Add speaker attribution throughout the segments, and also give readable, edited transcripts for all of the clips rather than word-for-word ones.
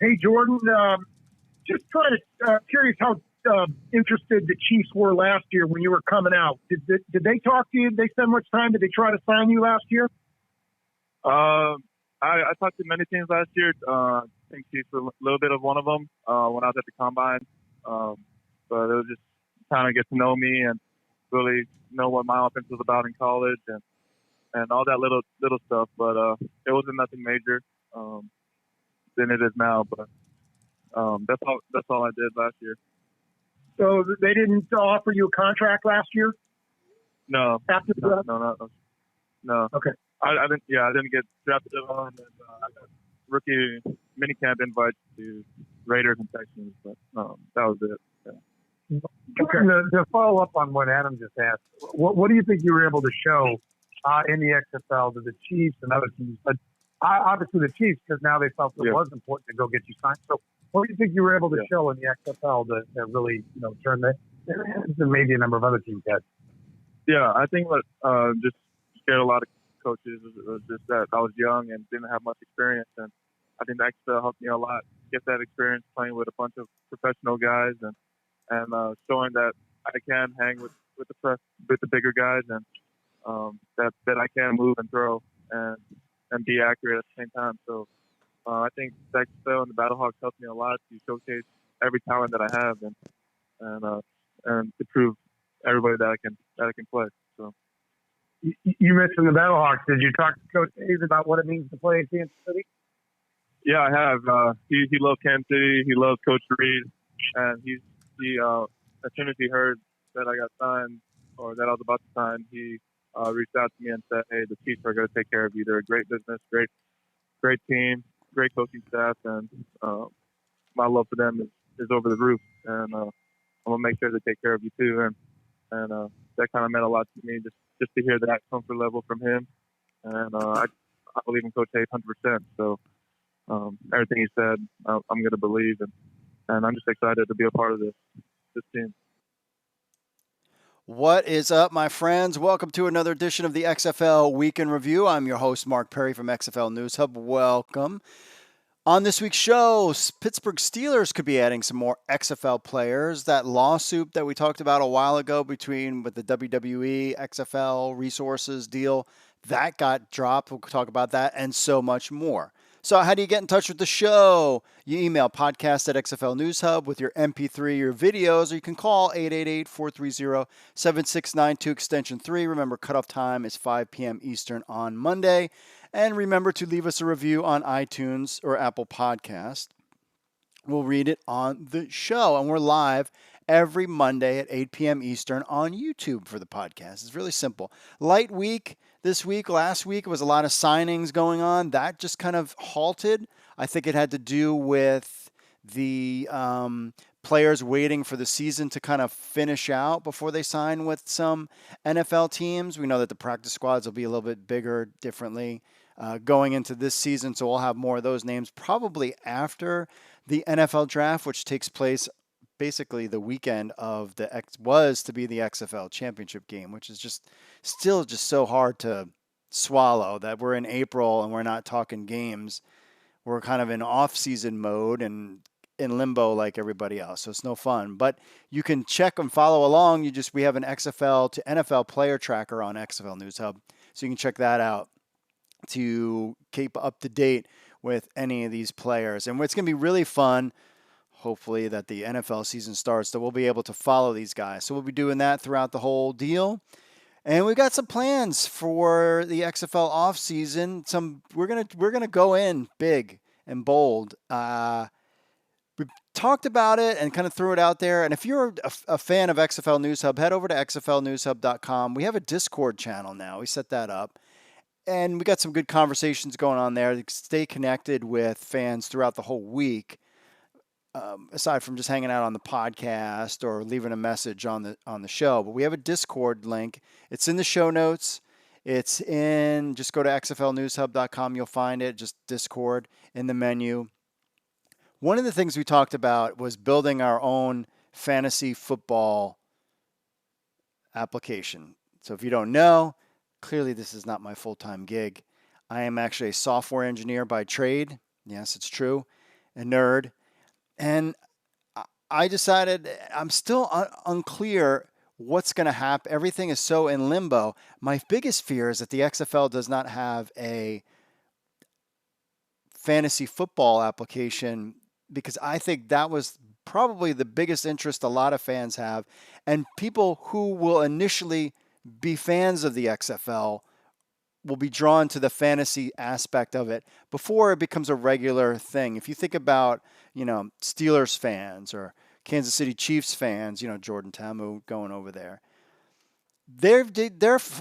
Speaker 1: Hey, Jordan. Just curious how interested the Chiefs were last year when you were coming out. Did they talk to you? Did they spend much time? Did they try to sign you last year?
Speaker 2: I talked to many teams last year. I think Chiefs were a little bit of one of them when I was at the combine. But it was just kind of get to know me and really know what my offense was about in college and all that little stuff. But it wasn't nothing major than it is now. But that's all I did last year.
Speaker 1: So they didn't offer you a contract last year?
Speaker 2: No.
Speaker 1: After that?
Speaker 2: No.
Speaker 1: Okay.
Speaker 2: I didn't get drafted on, and I got rookie minicamp invites to Raiders and Texans, but that was it. Yeah.
Speaker 3: Okay. To follow up on what Adam just asked, what do you think you were able to show in the XFL to the Chiefs and other teams? But obviously the Chiefs, because now they felt it was important to go get you signed. So what do you think you were able to show in the XFL that really turn their heads and maybe a number of other teams had?
Speaker 2: Yeah, I think what just scared a lot of coaches was just that I was young and didn't have much experience, and I think the XFL helped me a lot get that experience playing with a bunch of professional guys and showing that I can hang with the bigger guys and that I can move and throw and be accurate at the same time. So I think the XFL and the Battlehawks helped me a lot to showcase every talent that I have and to prove everybody that I can play. So.
Speaker 3: You mentioned the Battlehawks. Did you talk to Coach Hayes about what it means to play in Kansas City?
Speaker 2: Yeah, I have. He loves Kansas City. He loves Coach Reed, and he as soon as he heard that I got signed or that I was about to sign, he reached out to me and said, "Hey, the Chiefs are going to take care of you. They're a great business, great team, great coaching staff, and my love for them is over the roof. And I'm gonna make sure they take care of you too." And that kind of meant a lot to me just to hear that comfort level from him. And I believe in Coach Hayes 100%. So everything he said, I'm going to believe, and I'm just excited to be a part of this team.
Speaker 4: What is up, my friends? Welcome to another edition of the XFL Week in Review. I'm your host, Mark Perry from XFL News Hub. Welcome. On this week's show, Pittsburgh Steelers could be adding some more XFL players. That lawsuit that we talked about a while ago with the WWE, XFL resources deal, that got dropped. We'll talk about that and so much more. So how do you get in touch with the show? You email podcast at XFL News Hub with your MP3, your videos, or you can call 888-430-7692 extension 3. Remember, cutoff time is 5 p.m. Eastern on Monday. And remember to leave us a review on iTunes or Apple Podcast. We'll read it on the show. And we're live every Monday at 8 p.m. Eastern on YouTube for the podcast. It's really simple. Light week this week. Last week was a lot of signings going on. That just kind of halted. I think it had to do with the players waiting for the season to kind of finish out before they sign with some NFL teams. We know that the practice squads will be a little bit bigger, differently going into this season. So we'll have more of those names probably after the NFL draft, which takes place basically the weekend of was to be the XFL championship game, which is still so hard to swallow that we're in April and we're not talking games. We're kind of in off-season mode and in limbo like everybody else. So it's no fun. But you can check and follow along. We have an XFL to NFL player tracker on XFL News Hub. So you can check that out to keep up to date with any of these players. And it's going to be really fun, hopefully, that the NFL season starts, that we'll be able to follow these guys. So we'll be doing that throughout the whole deal. And we've got some plans for the XFL offseason. We're gonna go in big and bold. We've talked about it and kind of threw it out there. And if you're a fan of XFL News Hub, head over to xflnewshub.com. We have a Discord channel now. We set that up. And we got some good conversations going on there. Stay connected with fans throughout the whole week, aside from just hanging out on the podcast or leaving a message on the show. But we have a Discord link. It's in the show notes. Just go to xflnewshub.com. You'll find it. Just Discord in the menu. One of the things we talked about was building our own fantasy football application. So if you don't know, clearly this is not my full-time gig. I am actually a software engineer by trade. Yes, it's true. a nerd, and I decided I'm still unclear what's going to happen. Everything is so in limbo. My biggest fear is that the XFL does not have a fantasy football application, because I think that was probably the biggest interest a lot of fans have. And people who will initially be fans of the XFL will be drawn to the fantasy aspect of it before it becomes a regular thing. If you think about, Steelers fans or Kansas City Chiefs fans, Jordan Tamu going over there, they're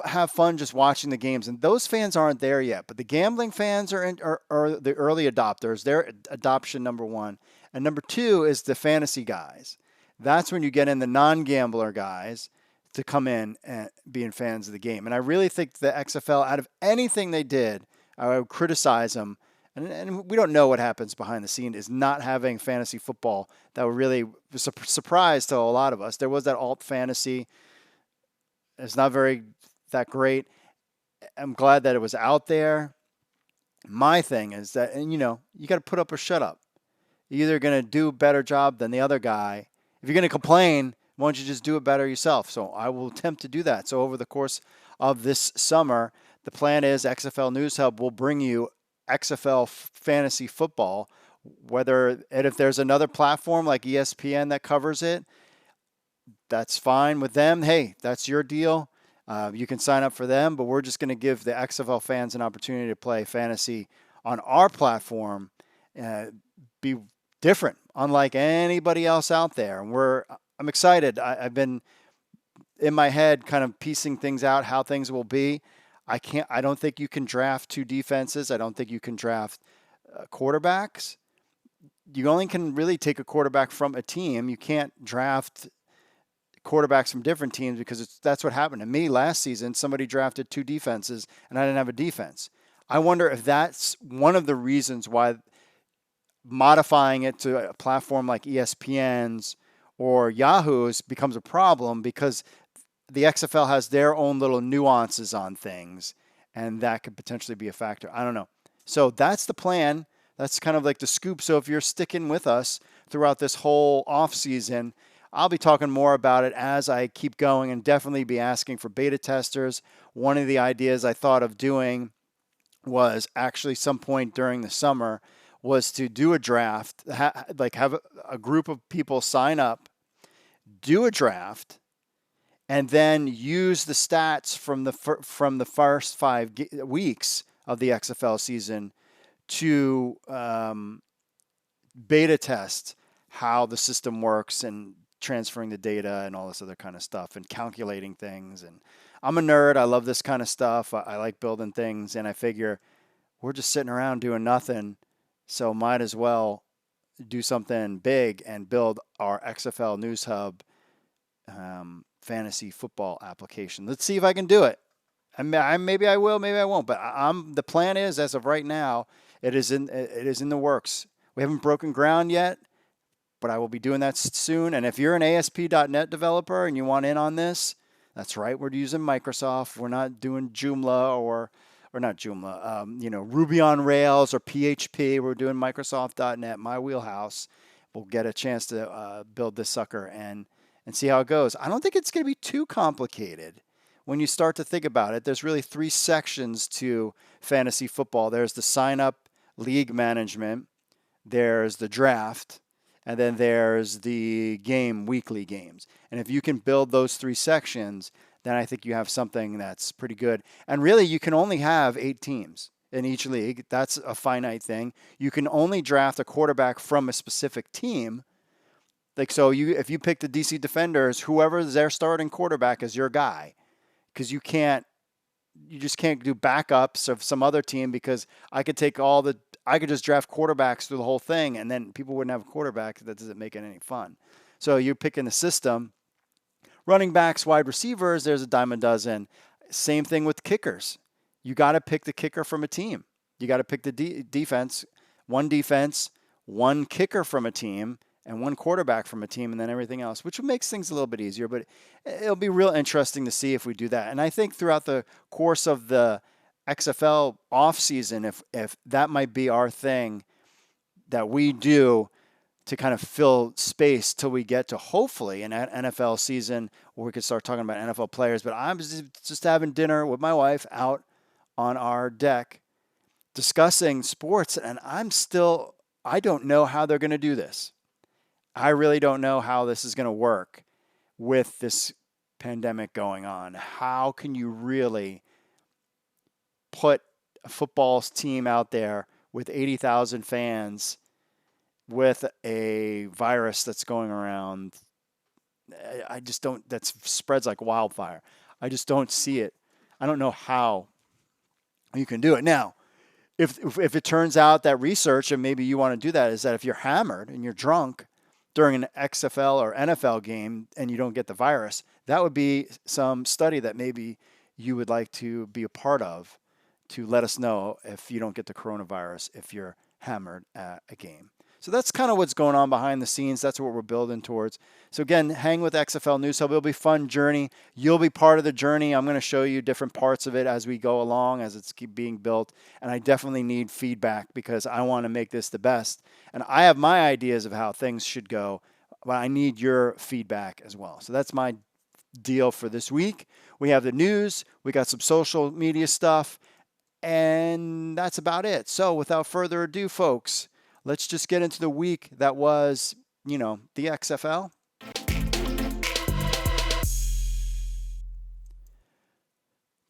Speaker 4: have fun just watching the games, and those fans aren't there yet. But the gambling fans are the early adopters. They're adoption number one, and number two is the fantasy guys. That's when you get in the non-gambler guys to come in and being fans of the game. And I really think the XFL, out of anything they did, I would criticize them. And we don't know what happens behind the scenes, is not having fantasy football. That would really was a surprise to a lot of us. There was that alt fantasy. It's not that great. I'm glad that it was out there. My thing is that, and you got to put up or shut up. You're either going to do a better job than the other guy. If you're going to complain, why don't you just do it better yourself? So I will attempt to do that. So over the course of this summer, the plan is XFL News Hub will bring you XFL fantasy football, and if there's another platform like ESPN that covers it, that's fine with them. Hey, that's your deal. You can sign up for them, but we're just going to give the XFL fans an opportunity to play fantasy on our platform, be different, unlike anybody else out there. And I'm excited. I've been in my head kind of piecing things out, how things will be. I don't think you can draft two defenses. I don't think you can draft quarterbacks. You only can really take a quarterback from a team. You can't draft quarterbacks from different teams, because that's what happened to me last season. Somebody drafted two defenses and I didn't have a defense. I wonder if that's one of the reasons why modifying it to a platform like ESPN's or Yahoo's becomes a problem, because the XFL has their own little nuances on things, and that could potentially be a factor. I don't know. So that's the plan. That's kind of like the scoop. So if you're sticking with us throughout this whole off season, I'll be talking more about it as I keep going, and definitely be asking for beta testers. One of the ideas I thought of doing was actually some point during the summer was to do a draft, have a group of people sign up, do a draft, and then use the stats from the first 5 weeks of the XFL season to beta test how the system works, and transferring the data and all this other kind of stuff, and calculating things. And I'm a nerd. I love this kind of stuff. I like building things, and I figure we're just sitting around doing nothing, so might as well do something big and build our XFL News Hub fantasy football application. Let's see if I can do it. Maybe I will, maybe I won't. But the plan is, as of right now, it is in the works. We haven't broken ground yet, but I will be doing that soon. And if you're an ASP.NET developer and you want in on this, that's right. We're using Microsoft. We're not doing Joomla or not Joomla. Ruby on Rails or PHP. We're doing Microsoft.NET. My wheelhouse. We'll get a chance to build this sucker and see how it goes. I don't think it's going to be too complicated when you start to think about it. There's really 3 sections to fantasy football. There's the sign-up league management. There's the draft. And then there's the weekly games. And if you can build those 3 sections, then I think you have something that's pretty good. And really, you can only have 8 teams in each league. That's a finite thing. You can only draft a quarterback from a specific team. If you pick the DC Defenders, whoever's their starting quarterback is your guy, because you just can't do backups of some other team, because I could just draft quarterbacks through the whole thing, and then people wouldn't have a quarterback. That doesn't make it any fun. So you're picking the system. Running backs, wide receivers, there's a dime a dozen. Same thing with kickers. You got to pick the kicker from a team. You got to pick the defense, one kicker from a team, and one quarterback from a team, and then everything else, which makes things a little bit easier. But it'll be real interesting to see if we do that. And I think throughout the course of the XFL offseason, if that might be our thing, that we do to kind of fill space till we get to hopefully an NFL season where we could start talking about NFL players. But I'm just having dinner with my wife out on our deck discussing sports, and I don't know how they're going to do this. I really don't know how this is going to work with this pandemic going on. How can you really put a football team out there with 80,000 fans with a virus that's going around? I just don't, that spreads like wildfire. I just don't see it. I don't know how you can do it. Now, if it turns out that research, and maybe you want to do that, is that if you're hammered and you're drunk during an XFL or NFL game and you don't get the virus, that would be some study that maybe you would like to be a part of to let us know if you don't get the coronavirus if you're hammered at a game. So that's kind of what's going on behind the scenes. That's what we're building towards. So again, hang with XFL News Hub. It'll be a fun journey. You'll be part of the journey. I'm going to show you different parts of it as we go along, as it's keep being built. And I definitely need feedback because I want to make this the best. And I have my ideas of how things should go, but I need your feedback as well. So that's my deal for this week. We have the news. We got some social media stuff. And that's about it. So without further ado, folks, let's just get into the week that was, the XFL.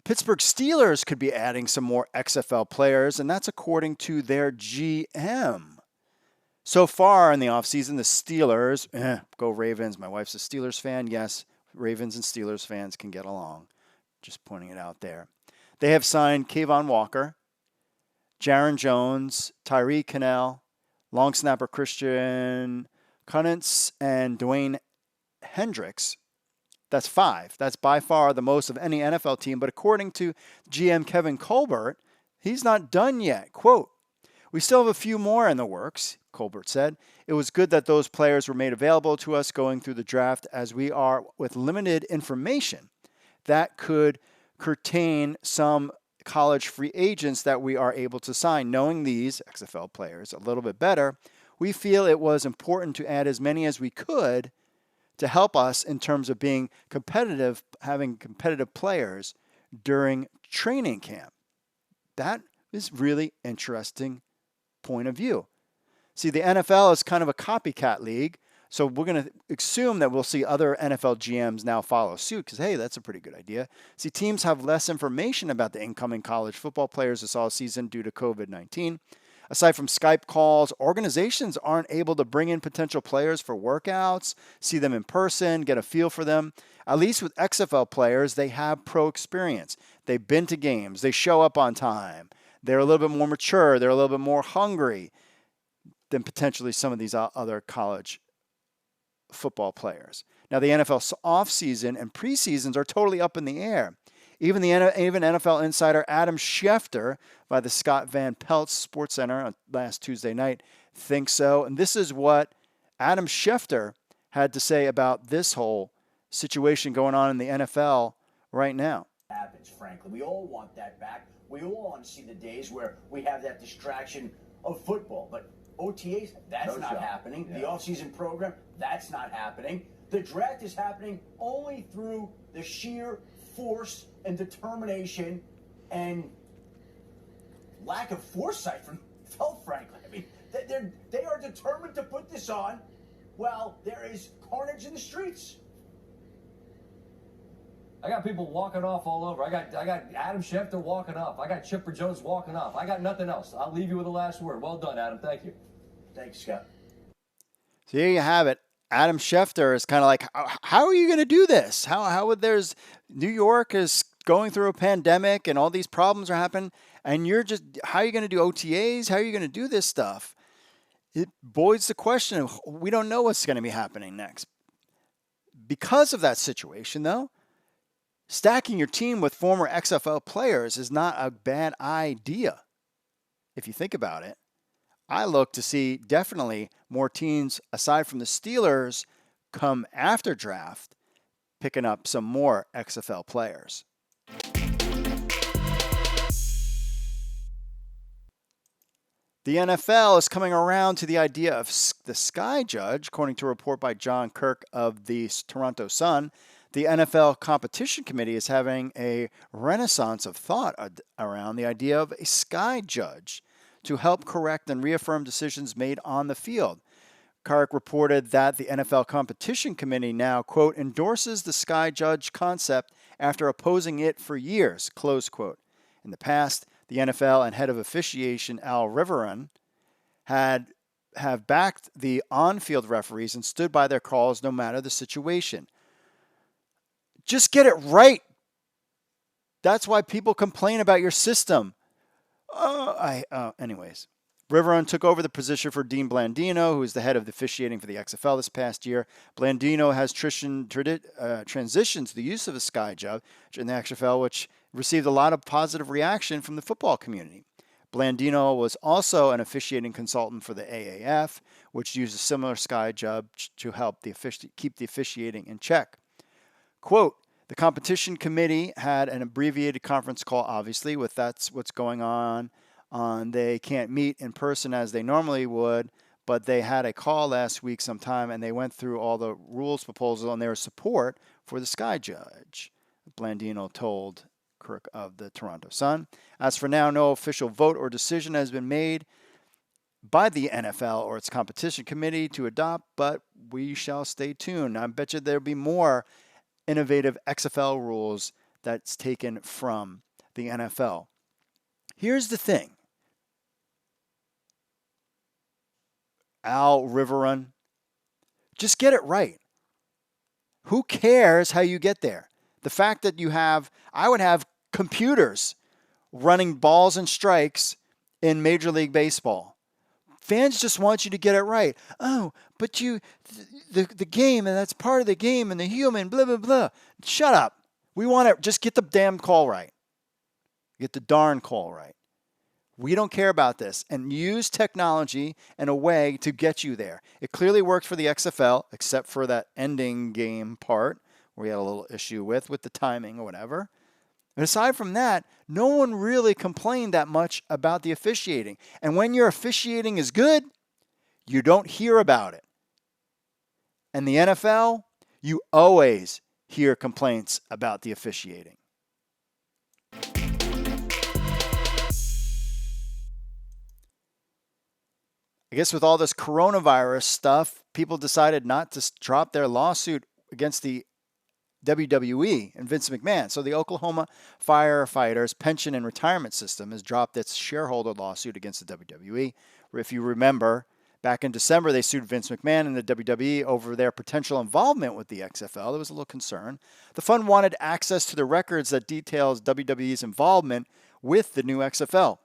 Speaker 4: Pittsburgh Steelers could be adding some more XFL players, and that's according to their GM. So far in the offseason, the Steelers, go Ravens. My wife's a Steelers fan. Yes, Ravens and Steelers fans can get along. Just pointing it out there. They have signed Kayvon Walker, Jaron Jones, Tyree Cannell, long snapper Christian Kunitz, and Dwayne Hendricks. That's 5. That's by far the most of any NFL team. But according to GM Kevin Colbert, he's not done yet. Quote, "We still have a few more in the works," Colbert said. "It was good that those players were made available to us going through the draft, as we are with limited information that could curtain some college free agents that we are able to sign. Knowing these XFL players a little bit better, we feel it was important to add as many as we could to help us in terms of being competitive, having competitive players during training camp." That is really interesting point of view. See, the NFL is kind of a copycat league, so we're going to assume that we'll see other NFL GMs now follow suit because, hey, that's a pretty good idea. See, teams have less information about the incoming college football players this all season due to COVID-19. Aside from Skype calls, organizations aren't able to bring in potential players for workouts, see them in person, get a feel for them. At least with XFL players, they have pro experience. They've been to games. They show up on time. They're a little bit more mature. They're a little bit more hungry than potentially some of these other college football players. Now, the NFL offseason and preseasons are totally up in the air. Even NFL insider Adam Schefter by the Scott Van Pelt Sports Center on last Tuesday night thinks so. And this is what Adam Schefter had to say about this whole situation going on in the NFL right now.
Speaker 5: Happens, frankly. We all want that back. We all want to see the days where we have that distraction of football. But OTAs, that's not happening. Yeah. The offseason program, that's not happening. The draft is happening only through the sheer force and determination and lack of foresight from Phil, frankly. I mean, they are determined to put this on while there is carnage in the streets.
Speaker 6: I got people walking off all over. I got Adam Schefter walking off. I got Chipper Jones walking off. I got nothing else. I'll leave you with the last word. Well done, Adam. Thank you.
Speaker 5: Thanks, Scott.
Speaker 4: So here you have it. Adam Schefter is kind of like, how are you going to do this? How would there's New York is going through a pandemic and all these problems are happening, and you're just, how are you going to do OTAs? How are you going to do this stuff? It boils the question of, we don't know what's going to be happening next. Because of that situation, though, stacking your team with former XFL players is not a bad idea. If you think about it, I look to see definitely more teams aside from the Steelers come after draft, picking up some more XFL players. The NFL is coming around to the idea of the Sky Judge, according to a report by John Kirk of the Toronto Sun. The NFL Competition Committee is having a renaissance of thought around the idea of a Sky Judge to help correct and reaffirm decisions made on the field. Kirk reported that the NFL Competition Committee now, quote, endorses the Sky Judge concept after opposing it for years, close quote. In the past, the NFL and head of officiation Al Riveron have backed the on-field referees and stood by their calls no matter the situation. Just get it right. That's why people complain about your system. Anyways, Riveron took over the position for Dean Blandino, who is the head of the officiating for the XFL this past year. Blandino has transitioned to the use of the Sky Judge in the XFL, which received a lot of positive reaction from the football community. Blandino was also an officiating consultant for the AAF, which used a similar Sky Judge to help keep the officiating in check. Quote, the competition committee had an abbreviated conference call, obviously, with that's what's going on. They can't meet in person as they normally would, but they had a call last week sometime, and they went through all the rules proposal and their support for the Sky Judge, Blandino told Kirk of the Toronto Sun. As for now, no official vote or decision has been made by the NFL or its competition committee to adopt, but we shall stay tuned. I bet you there'll be more innovative XFL rules that's taken from the NFL. Here's the thing. Al Riveron, just get it right. Who cares how you get there? The fact that I would have computers running balls and strikes in Major League Baseball. Fans just want you to get it right. Oh, but the game, and that's part of the game, and the human, blah, blah, blah. Shut up. We want to just get the damn call right. Get the darn call right. We don't care about this. And use technology in a way to get you there. It clearly worked for the XFL, except for that ending game part, where we had a little issue with the timing or whatever. And aside from that, no one really complained that much about the officiating. And when your officiating is good, you don't hear about it. And the NFL, you always hear complaints about the officiating. I guess with all this coronavirus stuff, people decided not to drop their lawsuit against the WWE and Vince McMahon. So the Oklahoma Firefighters Pension and Retirement System has dropped its shareholder lawsuit against the WWE. If you remember, back in December, they sued Vince McMahon and the WWE over their potential involvement with the XFL. There was a little concern. The fund wanted access to the records that details WWE's involvement with the new XFL.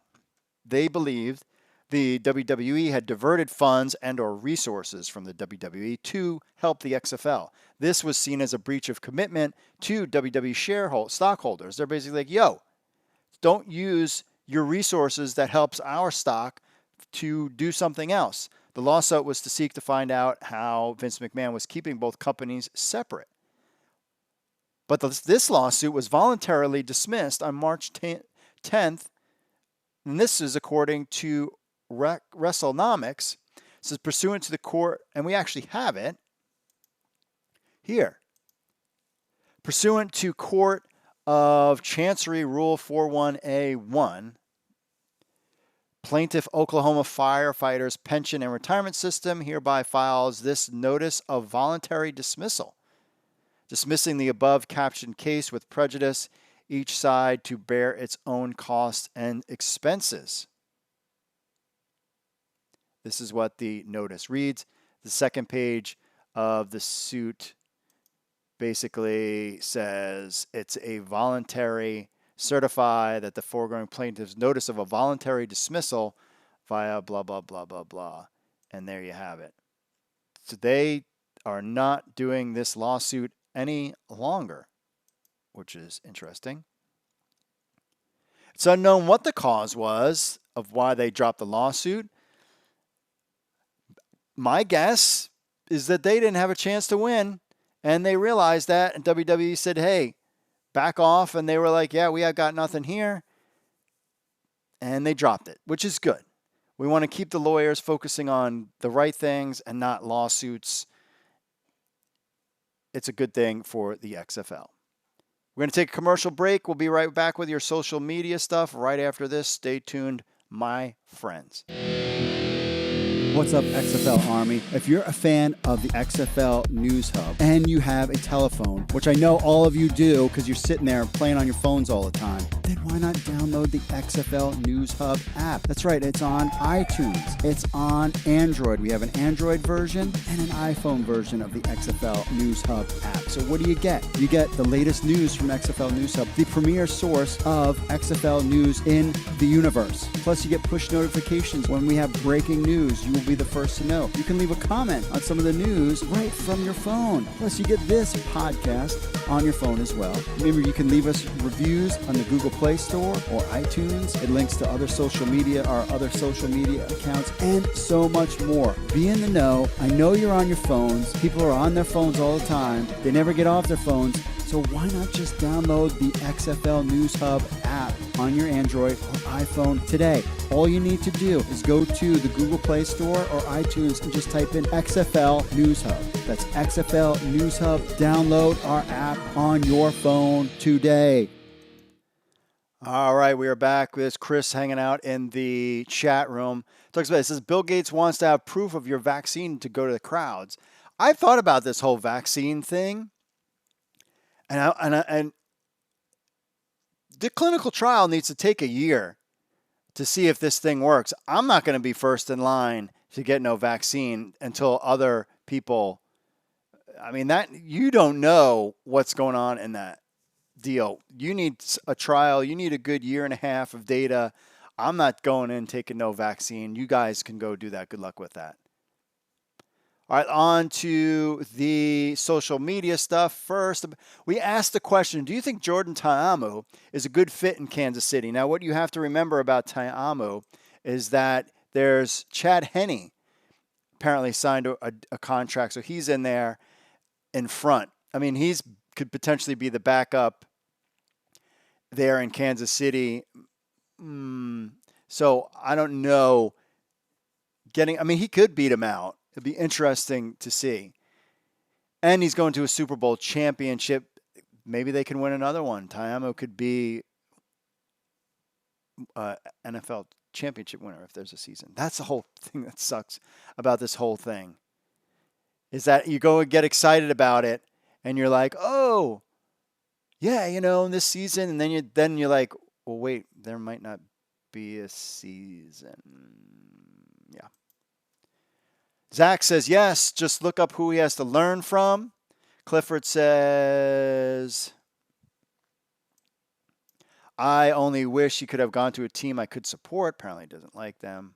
Speaker 4: They believed the WWE had diverted funds and or resources from the WWE to help the XFL. This was seen as a breach of commitment to WWE stockholders. They're basically like, yo, don't use your resources that helps our stock to do something else. The lawsuit was to seek to find out how Vince McMahon was keeping both companies separate. But this lawsuit was voluntarily dismissed on March 10th, and this is according to WrestleNomics. It says pursuant to the court, and we actually have it here. Pursuant to Court of Chancery Rule 41A1, Plaintiff Oklahoma Firefighters Pension and Retirement System hereby files this notice of voluntary dismissal, dismissing the above captioned case with prejudice, each side to bear its own costs and expenses. This is what the notice reads. The second page of the suit basically says it's a voluntary, certify that the foregoing plaintiff's notice of a voluntary dismissal via blah, blah, blah, blah, blah. And there you have it. So they are not doing this lawsuit any longer, which is interesting. It's unknown what the cause was of why they dropped the lawsuit. My guess is that they didn't have a chance to win, and they realized that, and WWE said, hey, back off, and they were like, yeah, we have got nothing here, and they dropped it, which is good. We want to keep the lawyers focusing on the right things and not lawsuits. It's a good thing for the XFL. We're going to take a commercial break. We'll be right back with your social media stuff right after this. Stay tuned, my friends.
Speaker 7: What's up, XFL Army? If you're a fan of the XFL News Hub and you have a telephone, which I know all of you do because you're sitting there playing on your phones all the time, then why not download the XFL News Hub app? That's right, it's on iTunes. It's on Android. We have an Android version and an iPhone version of the XFL News Hub app. So what do you get? You get the latest news from XFL News Hub, the premier source of XFL news in the universe. Plus, you get push notifications when we have breaking news. You will be the first to know. You can leave a comment on some of the news right from your phone. Plus, you get this podcast on your phone as well. Remember, you can leave us reviews on the Google Play Store or iTunes. It links to other social media, our other social media accounts, and so much more. Be in the know. I know you're on your phones. People are on their phones all the time. They never get off their phones. So why not just download the XFL News Hub app on your Android or iPhone today? All you need to do is go to the Google Play Store or iTunes and just type in XFL News Hub. That's XFL News Hub. Download our app on your phone today.
Speaker 4: All right, we are back with Chris hanging out in the chat room. Talks about it says Bill Gates wants to have proof of your vaccine to go to the crowds. I've thought about this whole vaccine thing. And the clinical trial needs to take a year to see if this thing works. I'm not going to be first in line to get no vaccine until other people. I mean, that you don't know what's going on in that deal. You need a trial. You need a good year and a half of data. I'm not going in taking no vaccine. You guys can go do that. Good luck with that. All right, on to the social media stuff. First, we asked the question, do you think Jordan Ta'amu is a good fit in Kansas City? Now, what you have to remember about Ta'amu is that there's Chad Henne apparently signed a contract, so he's in there in front. I mean, could potentially be the backup there in Kansas City. So I don't know. He could beat him out. It'd be interesting to see. And he's going to a Super Bowl championship. Maybe they can win another one. Ta'amu could be NFL championship winner if there's a season. That's the whole thing that sucks about this whole thing. Is that you go and get excited about it, and you're like, oh, yeah, in this season. And then you're like, well, wait, there might not be a season. Yeah. Zach says, yes, just look up who he has to learn from. Clifford says, I only wish he could have gone to a team I could support. Apparently he doesn't like them.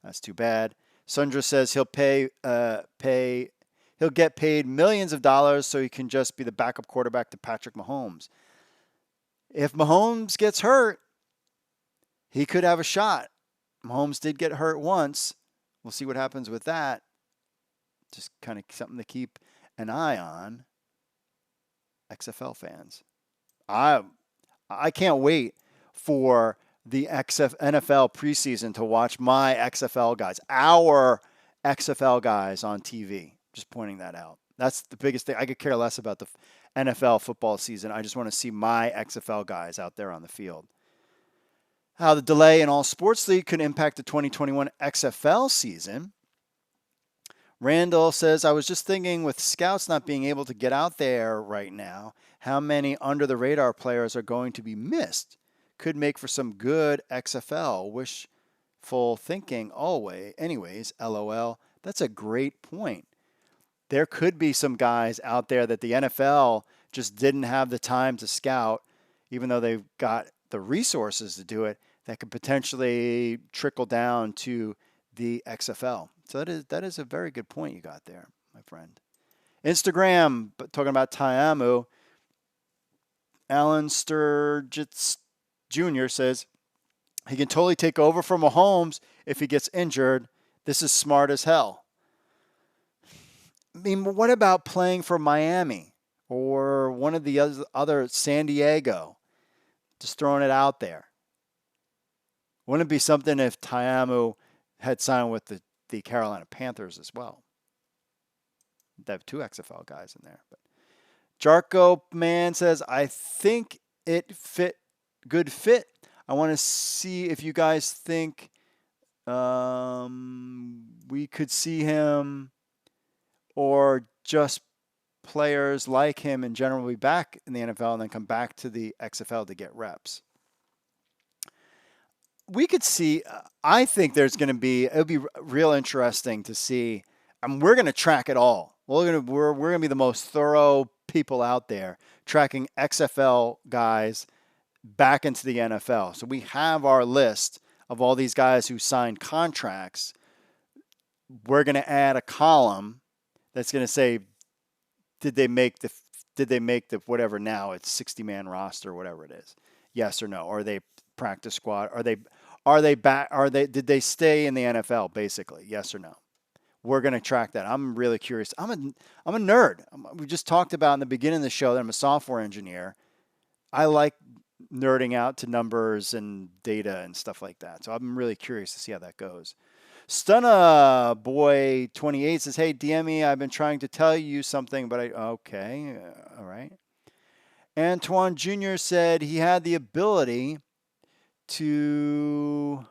Speaker 4: That's too bad. Sundra says he'll get paid millions of dollars so he can just be the backup quarterback to Patrick Mahomes. If Mahomes gets hurt, he could have a shot. Mahomes did get hurt once. We'll see what happens with that. Just kind of something to keep an eye on. XFL fans. I can't wait for the NFL preseason to watch my XFL guys, our XFL guys on TV. Just pointing that out. That's the biggest thing. I could care less about the NFL football season. I just want to see my XFL guys out there on the field. How the delay in all sports league could impact the 2021 XFL season. Randall says, I was just thinking with scouts not being able to get out there right now, how many under-the-radar players are going to be missed? Could make for some good XFL. Wishful thinking always. Anyways, LOL. That's a great point. There could be some guys out there that the NFL just didn't have the time to scout, even though they've got the resources to do it, that could potentially trickle down to the XFL. So that is a very good point you got there, my friend. Instagram, talking about Ta'amu, Alan Sturgis Jr. says, he can totally take over from Mahomes if he gets injured. This is smart as hell. I mean, what about playing for Miami or one of the other San Diego? Just throwing it out there. Wouldn't it be something if Ta'amu had signed with the Carolina Panthers as well. They have 2 XFL guys in there. But Jarko Man says, I think it good fit. I want to see if you guys think we could see him or just players like him in general be back in the NFL and then come back to the XFL to get reps. We could see, I think there's going to be, it'll be real interesting to see, we're going to track it all. We're going to be the most thorough people out there tracking XFL guys back into the NFL. So we have our list of all these guys who signed contracts. We're going to add a column that's going to say, did they make the whatever now it's 60-man roster, whatever it is, yes or no? Or are they practice squad? Did they stay in the NFL basically? Yes or no? We're going to track that. I'm really curious. I'm a nerd. We just talked about in the beginning of the show that I'm a software engineer. I like nerding out to numbers and data and stuff like that. So I'm really curious to see how that goes. Stunna Boy 28 says, hey, DM me. I've been trying to tell you something, but okay. All right. Antoine Jr. said he had the ability to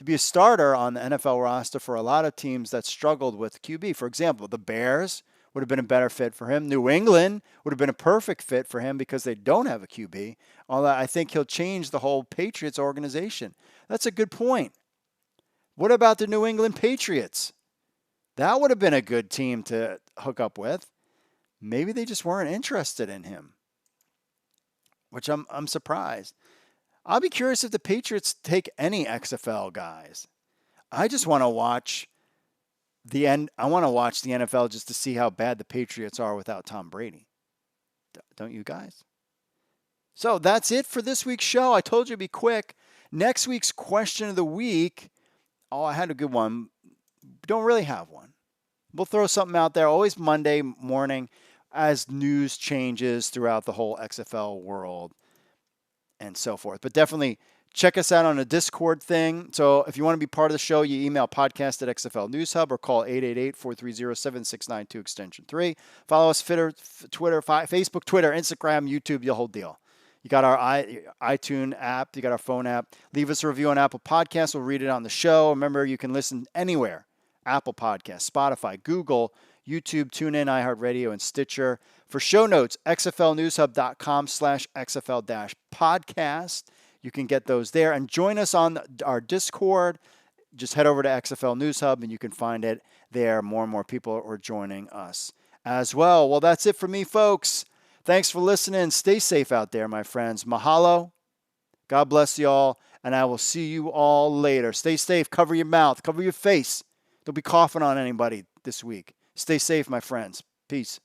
Speaker 4: be a starter on the NFL roster for a lot of teams that struggled with QB. For example, the Bears would have been a better fit for him. New England would have been a perfect fit for him because they don't have a QB. Although I think he'll change the whole Patriots organization. That's a good point. What about the New England Patriots? That would have been a good team to hook up with. Maybe they just weren't interested in him, which I'm surprised. I'll be curious if the Patriots take any XFL guys. I just want to watch the end. I want to watch the NFL just to see how bad the Patriots are without Tom Brady. Don't you guys? So that's it for this week's show. I told you it'd be quick. Next week's question of the week. Oh, I had a good one. Don't really have one. We'll throw something out there. Always Monday morning as news changes throughout the whole XFL world and so forth. But definitely check us out on a Discord thing. So if you want to be part of the show, you email podcast@XFL News Hub or call 888-430-7692 extension 3. Follow us Twitter, Facebook, Twitter, Instagram, YouTube, the whole deal. You got our iTunes app. You got our phone app. Leave us a review on Apple Podcasts. We'll read it on the show. Remember, you can listen anywhere. Apple Podcasts, Spotify, Google, YouTube, TuneIn, iHeartRadio, and Stitcher. For show notes, xflnewshub.com/XFL-podcast. You can get those there. And join us on our Discord. Just head over to XFL News Hub, and you can find it there. More and more people are joining us as well. Well, that's it for me, folks. Thanks for listening. Stay safe out there, my friends. Mahalo. God bless you all, and I will see you all later. Stay safe. Cover your mouth. Cover your face. Don't be coughing on anybody this week. Stay safe, my friends. Peace.